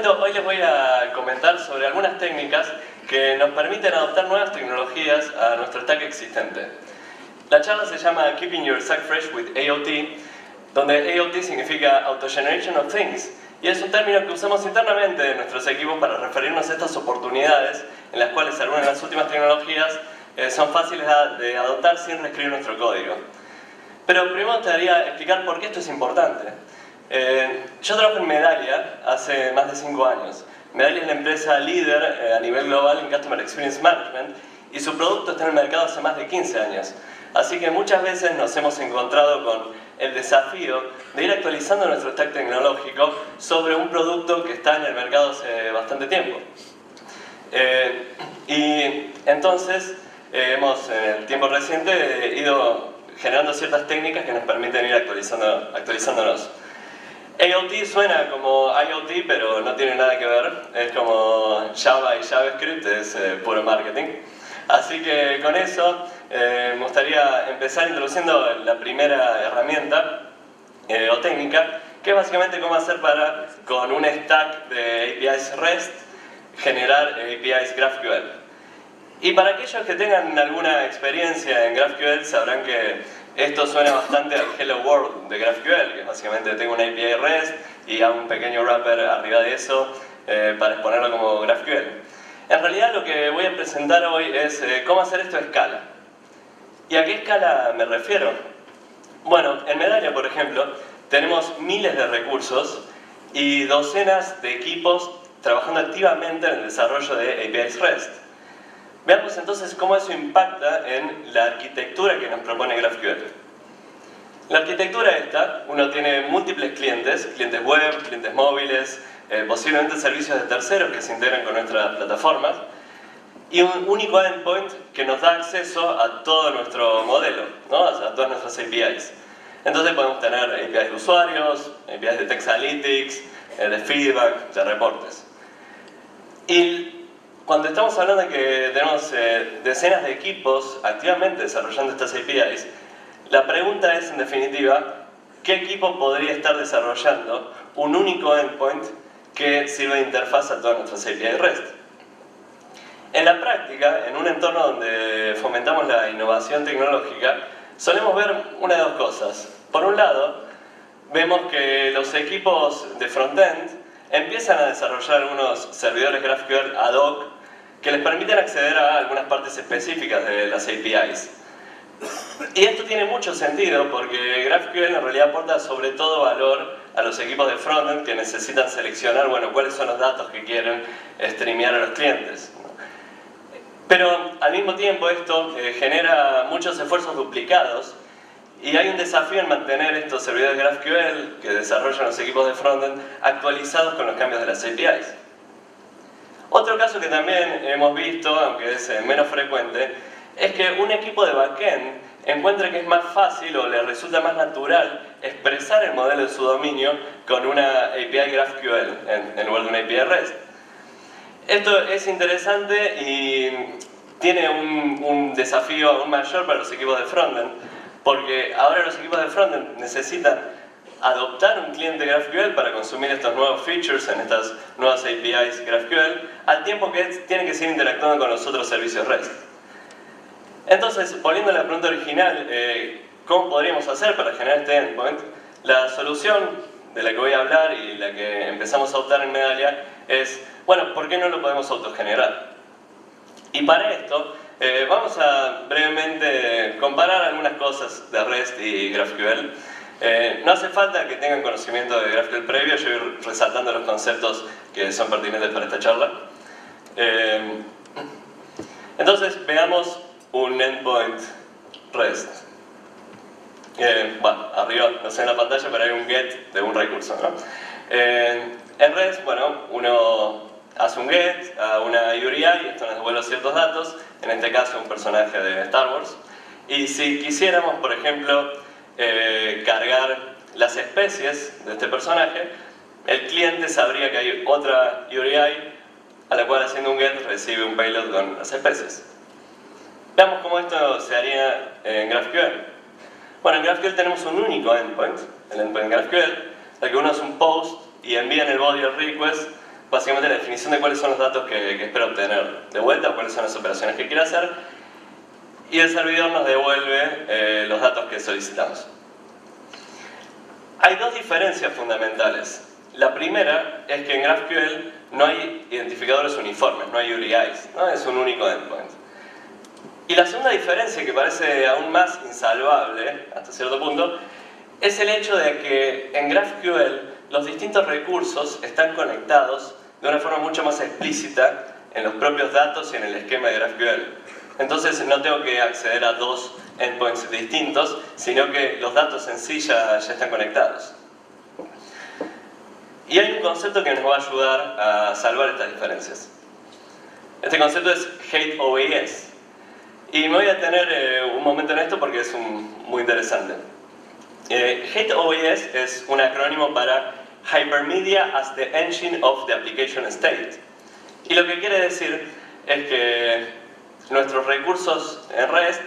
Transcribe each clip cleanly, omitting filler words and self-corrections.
cuento, hoy les voy a comentar sobre algunas técnicas que nos permiten adoptar nuevas tecnologías a nuestro stack existente. La charla se llama Keeping Your Stack Fresh with AOT, donde AOT significa Auto-Generation of Things, y es un término que usamos internamente en nuestros equipos para referirnos a estas oportunidades en las cuales algunas de las últimas tecnologías son fáciles de adoptar sin reescribir nuestro código. Pero primero me gustaría explicar por qué esto es importante. Yo trabajo en Medallia hace más de 5 años. Medallia es la empresa líder a nivel global en Customer Experience Management y su producto está en el mercado hace más de 15 años. Así que muchas veces nos hemos encontrado con el desafío de ir actualizando nuestro stack tecnológico sobre un producto que está en el mercado hace bastante tiempo. Y entonces hemos en el tiempo reciente ido generando ciertas técnicas que nos permiten ir actualizándonos. AOT suena como IoT, pero no tiene nada que ver. Es como Java y JavaScript, es puro marketing. Así que con eso me gustaría empezar introduciendo la primera herramienta o técnica, que es básicamente cómo hacer para, con un stack de APIs REST, generar APIs GraphQL. Y para aquellos que tengan alguna experiencia en GraphQL sabrán que esto suena bastante al Hello World de GraphQL, que básicamente tengo una API REST y hago un pequeño wrapper arriba de eso para exponerlo como GraphQL. En realidad lo que voy a presentar hoy es cómo hacer esto a escala. ¿Y a qué escala me refiero? Bueno, en Medallia, por ejemplo, tenemos miles de recursos y docenas de equipos trabajando activamente en el desarrollo de APIs REST. Veamos entonces cómo eso impacta en la arquitectura que nos propone GraphQL. La arquitectura esta, uno tiene múltiples clientes web, clientes móviles, posiblemente servicios de terceros que se integran con nuestras plataformas, y un único endpoint que nos da acceso a todo nuestro modelo, ¿no? A todas nuestras APIs. Entonces podemos tener APIs de usuarios, APIs de Text Analytics, de feedback, de reportes. Y cuando estamos hablando de que tenemos decenas de equipos activamente desarrollando estas APIs, la pregunta es, en definitiva, ¿qué equipo podría estar desarrollando un único endpoint que sirve de interfaz a todas nuestras APIs REST? En la práctica, en un entorno donde fomentamos la innovación tecnológica, solemos ver una de dos cosas. Por un lado, vemos que los equipos de frontend empiezan a desarrollar algunos servidores GraphQL ad hoc que les permiten acceder a algunas partes específicas de las APIs. Y esto tiene mucho sentido porque GraphQL en realidad aporta sobre todo valor a los equipos de frontend que necesitan seleccionar, bueno, cuáles son los datos que quieren streamear a los clientes. Pero al mismo tiempo esto genera muchos esfuerzos duplicados y hay un desafío en mantener estos servidores GraphQL que desarrollan los equipos de frontend actualizados con los cambios de las APIs. Otro caso que también hemos visto, aunque es menos frecuente, es que un equipo de backend encuentra que es más fácil o le resulta más natural expresar el modelo de su dominio con una API GraphQL en lugar de una API REST. Esto es interesante y tiene un desafío aún mayor para los equipos de frontend, porque ahora los equipos de frontend necesitan adoptar un cliente GraphQL para consumir estos nuevos features en estas nuevas APIs GraphQL, al tiempo que tienen que seguir interactuando con los otros servicios REST. Entonces, volviendo a la pregunta original, ¿cómo podríamos hacer para generar este endpoint? La solución de la que voy a hablar y la que empezamos a adoptar en Medallia es, bueno, ¿por qué no lo podemos autogenerar? Y para esto, vamos a brevemente comparar algunas cosas de REST y GraphQL. No hace falta que tengan conocimiento de GraphQL previo, yo voy resaltando los conceptos que son pertinentes para esta charla. Entonces, veamos un endpoint REST. Bueno, arriba, no sé en la pantalla, pero hay un get de un recurso, ¿no? En REST, bueno, uno hace un get a una URI y esto nos devuelve ciertos datos, en este caso un personaje de Star Wars. Y si quisiéramos, por ejemplo, cargar las especies de este personaje, el cliente sabría que hay otra URI a la cual haciendo un get recibe un payload con las especies. Veamos cómo esto se haría en GraphQL. Bueno, en GraphQL tenemos un único endpoint, el endpoint GraphQL, al que uno hace un post y envía en el body el request básicamente la definición de cuáles son los datos que espero obtener de vuelta, o cuáles son las operaciones que quiero hacer, y el servidor nos devuelve los datos que solicitamos. Hay dos diferencias fundamentales. La primera es que en GraphQL no hay identificadores uniformes, no hay URIs, ¿no? Es un único endpoint. Y la segunda diferencia, que parece aún más insalvable hasta cierto punto, es el hecho de que en GraphQL los distintos recursos están conectados de una forma mucho más explícita en los propios datos y en el esquema de GraphQL. Entonces no tengo que acceder a dos endpoints distintos, sino que los datos en sí ya están conectados. Y hay un concepto que nos va a ayudar a salvar estas diferencias. Este concepto es Hate OAS. Y me voy a detener un momento en esto porque es muy interesante. Hate OAS es un acrónimo para Hypermedia as the Engine of the Application State. Y lo que quiere decir es que nuestros recursos en REST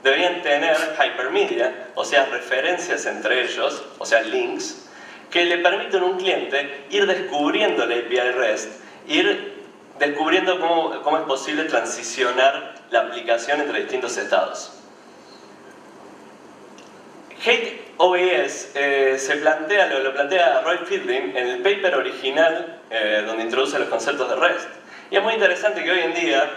deberían tener hypermedia, o sea, referencias entre ellos, o sea, links, que le permiten a un cliente ir descubriendo la API REST, ir descubriendo cómo es posible transicionar la aplicación entre distintos estados. Hate OAS lo plantea Roy Fielding en el paper original donde introduce los conceptos de REST. Y es muy interesante que hoy en día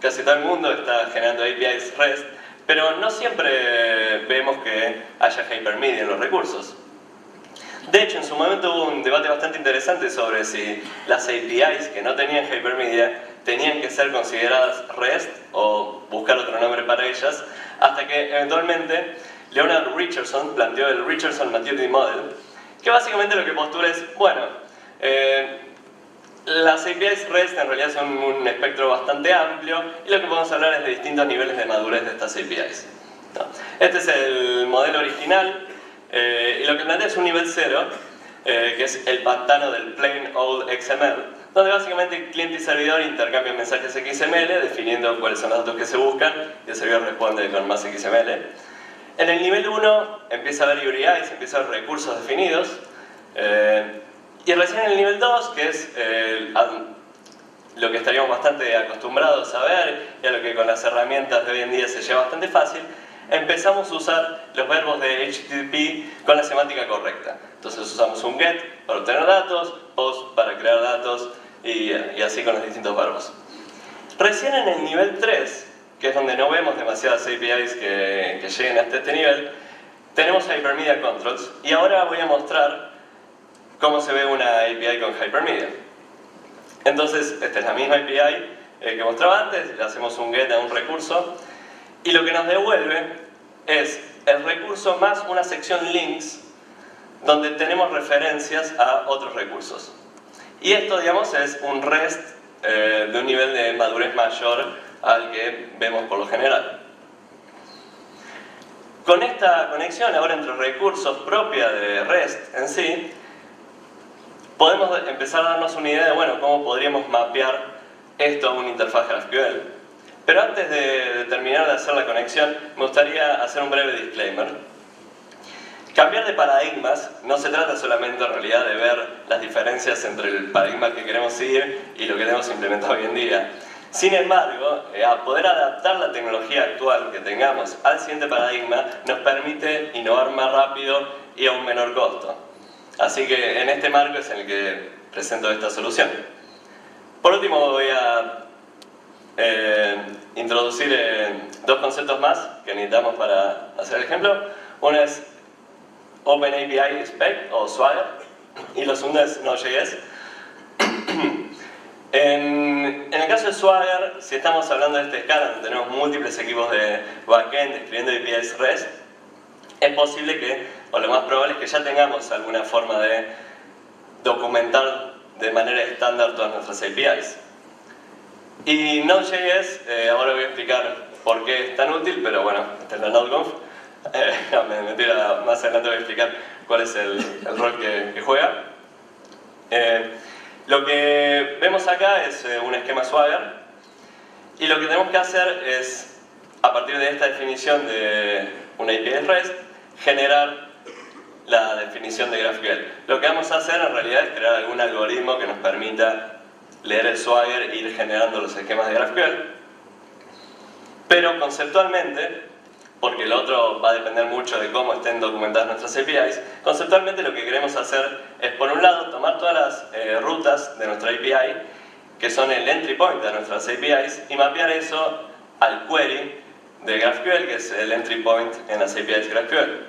casi todo el mundo está generando APIs REST, pero no siempre vemos que haya hypermedia en los recursos. De hecho, en su momento hubo un debate bastante interesante sobre si las APIs que no tenían hypermedia tenían que ser consideradas REST o buscar otro nombre para ellas, hasta que eventualmente Leonard Richardson planteó el Richardson Maturity Model, que básicamente lo que postula es, bueno, las APIs REST en realidad son un espectro bastante amplio y lo que podemos hablar es de distintos niveles de madurez de estas APIs. ¿No? Este es el modelo original y lo que plantea es un nivel 0, que es el pantano del plain old XML, donde básicamente cliente y servidor intercambian mensajes XML definiendo cuáles son los datos que se buscan y el servidor responde con más XML. En el nivel 1 empieza a haber URIs, empieza a haber recursos definidos. Y recién en el nivel 2, que es lo que estaríamos bastante acostumbrados a ver y a lo que con las herramientas de hoy en día se lleva bastante fácil, empezamos a usar los verbos de HTTP con la semántica correcta. Entonces usamos un GET para obtener datos, POST para crear datos y así con los distintos verbos. Recién en el nivel 3, que es donde no vemos demasiadas APIs que lleguen hasta este nivel, tenemos Hypermedia Controls y ahora voy a mostrar cómo se ve una API con Hypermedia. Entonces, esta es la misma API que mostraba antes, le hacemos un GET a un recurso y lo que nos devuelve es el recurso más una sección links donde tenemos referencias a otros recursos. Y esto, digamos, es un REST de un nivel de madurez mayor al que vemos por lo general. Con esta conexión ahora entre recursos propia de REST en sí, podemos empezar a darnos una idea de, bueno, cómo podríamos mapear esto a una interfaz GraphQL. Pero antes de terminar de hacer la conexión, me gustaría hacer un breve disclaimer. Cambiar de paradigmas no se trata solamente en realidad de ver las diferencias entre el paradigma que queremos seguir y lo que tenemos implementado hoy en día. Sin embargo, a poder adaptar la tecnología actual que tengamos al siguiente paradigma nos permite innovar más rápido y a un menor costo. Así que en este marco es en el que presento esta solución. Por último voy a introducir dos conceptos más que necesitamos para hacer el ejemplo. Uno es OpenAPI Spec o Swagger y lo segundo es Node.js. En el caso de Swagger, si estamos hablando de esta escala donde tenemos múltiples equipos de backend escribiendo APIs REST, es posible que, o lo más probable es que ya tengamos alguna forma de documentar de manera estándar todas nuestras APIs. Y Node.js, ahora voy a explicar por qué es tan útil, pero bueno, esta es la NodeConf. Mentira, más adelante voy a explicar cuál es el rol que juega. Lo que vemos acá es un esquema Swagger y lo que tenemos que hacer es, a partir de esta definición de una API REST, generar la definición de GraphQL. Lo que vamos a hacer en realidad es crear algún algoritmo que nos permita leer el Swagger e ir generando los esquemas de GraphQL. Pero conceptualmente, porque lo otro va a depender mucho de cómo estén documentadas nuestras APIs, conceptualmente lo que queremos hacer es, por un lado, tomar todas las rutas de nuestra API, que son el entry point de nuestras APIs, y mapear eso al query de GraphQL, que es el entry point en las APIs GraphQL.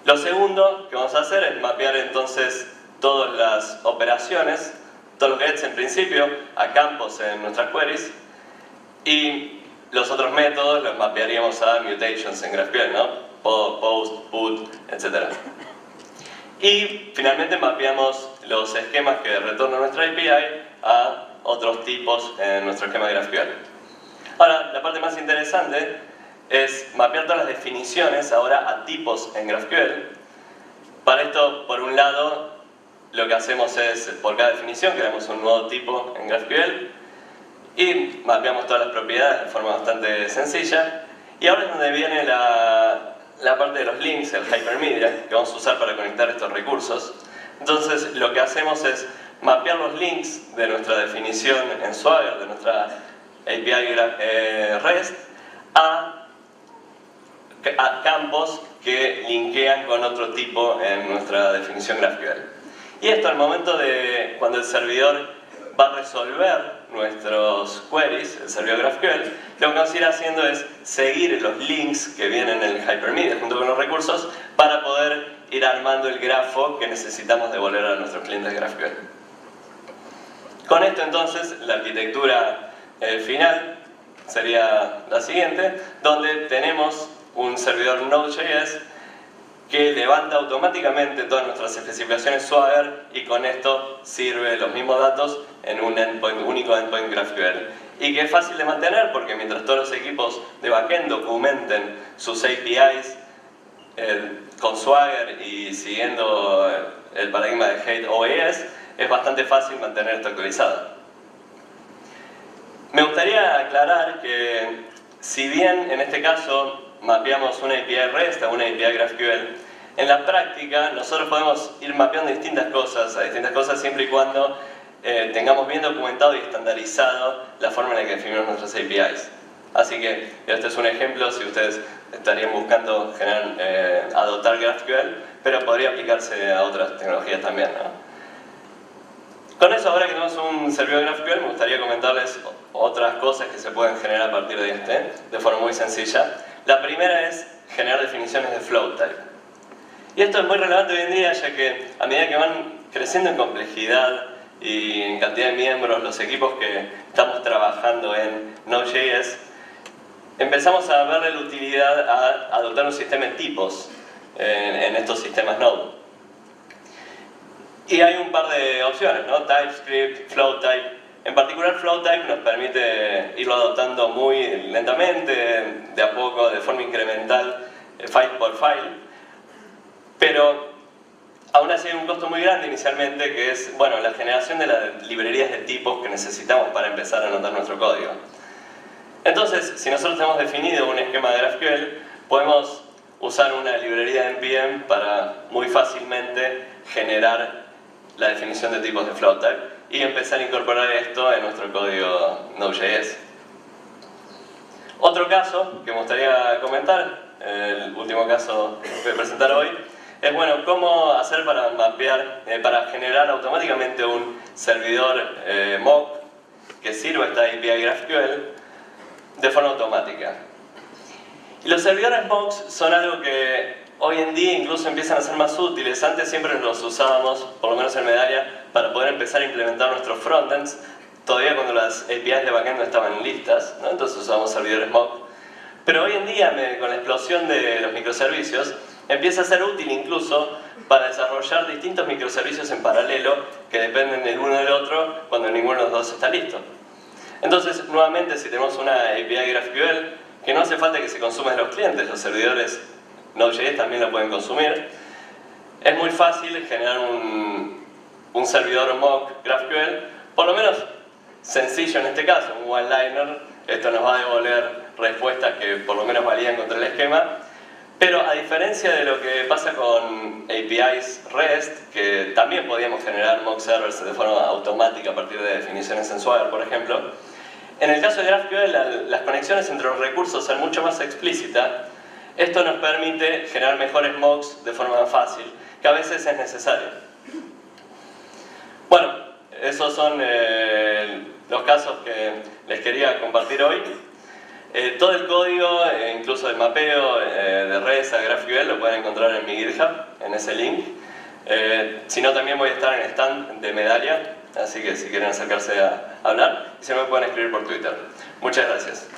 Lo segundo que vamos a hacer es mapear entonces todas las operaciones, todos los gets en principio, a campos en nuestras queries, y los otros métodos los mapearíamos a mutations en GraphQL, ¿no? Post, put, etc. Y finalmente mapeamos los esquemas que retorna nuestra API a otros tipos en nuestro esquema de GraphQL. Ahora, la parte más interesante es mapear todas las definiciones ahora a tipos en GraphQL. Para esto, por un lado, lo que hacemos es, por cada definición, creamos un nuevo tipo en GraphQL y mapeamos todas las propiedades de forma bastante sencilla. Y ahora es donde viene la parte de los links, el hypermedia, que vamos a usar para conectar estos recursos. Entonces, lo que hacemos es mapear los links de nuestra definición en Swagger, de nuestra API REST, a campos que linkean con otro tipo en nuestra definición GraphQL. Y esto al momento de cuando el servidor va a resolver nuestros queries, el servidor GraphQL, lo que vamos a ir haciendo es seguir los links que vienen en el hypermedia junto con los recursos para poder ir armando el grafo que necesitamos devolver a nuestros clientes de GraphQL. Con esto entonces la arquitectura final sería la siguiente, donde tenemos un servidor Node.js que levanta automáticamente todas nuestras especificaciones Swagger y con esto sirve los mismos datos en un único endpoint GraphQL. Y que es fácil de mantener porque mientras todos los equipos de backend documenten sus APIs con Swagger y siguiendo el paradigma de Hate OAS, es bastante fácil mantener esto actualizado. Me gustaría aclarar que si bien en este caso mapeamos una API REST a una API GraphQL, en la práctica nosotros podemos ir mapeando distintas cosas siempre y cuando tengamos bien documentado y estandarizado la forma en la que definimos nuestras APIs. Así que este es un ejemplo si ustedes estarían buscando adoptar GraphQL, pero podría aplicarse a otras tecnologías también, ¿no? Con eso, ahora que tenemos un servidor GraphQL, me gustaría comentarles otras cosas que se pueden generar a partir de este, de forma muy sencilla. La primera es generar definiciones de float type. Y esto es muy relevante hoy en día, ya que a medida que van creciendo en complejidad y en cantidad de miembros los equipos que estamos trabajando en Node.js, empezamos a verle la utilidad a adoptar un sistema de tipos en estos sistemas Node. Y hay un par de opciones, ¿no? TypeScript, float type. En particular, float type nos permite irlo adoptando muy lentamente, de a poco, de forma incremental, file por file. Pero aún así hay un costo muy grande inicialmente, que es, bueno, la generación de las librerías de tipos que necesitamos para empezar a anotar nuestro código. Entonces, si nosotros tenemos definido un esquema de GraphQL, podemos usar una librería de NPM para muy fácilmente generar la definición de tipos de float type y empezar a incorporar esto en nuestro código Node.js. Otro caso que me gustaría comentar, el último caso que voy a presentar hoy, es bueno, cómo hacer para mapear, para generar automáticamente un servidor mock que sirva esta API GraphQL de forma automática. Y los servidores mocks son algo que hoy en día incluso empiezan a ser más útiles. Antes siempre los usábamos, por lo menos en Medallia, para poder empezar a implementar nuestros frontends, todavía cuando las APIs de backend no estaban listas, ¿no? Entonces usábamos servidores mock. Pero hoy en día, con la explosión de los microservicios, empieza a ser útil incluso para desarrollar distintos microservicios en paralelo que dependen del uno del otro cuando ninguno de los dos está listo. Entonces, nuevamente, si tenemos una API GraphQL, que no hace falta que se consuma de los clientes, los servidores Node.js también lo pueden consumir, es muy fácil generar un servidor mock GraphQL, por lo menos sencillo en este caso, un one-liner. Esto nos va a devolver respuestas que por lo menos valían contra el esquema, Pero a diferencia de lo que pasa con APIs REST, que también podíamos generar mock servers de forma automática a partir de definiciones en Swagger, por ejemplo, en el caso de GraphQL las conexiones entre los recursos son mucho más explícitas. Esto nos permite generar mejores mocks de forma fácil, que a veces es necesario. Bueno, esos son los casos que les quería compartir hoy. Todo el código, incluso el mapeo de REST a GraphQL, lo pueden encontrar en mi GitHub, en ese link. Si no, también voy a estar en el stand de Medallia, así que si quieren acercarse a hablar, si no me pueden escribir por Twitter. Muchas gracias.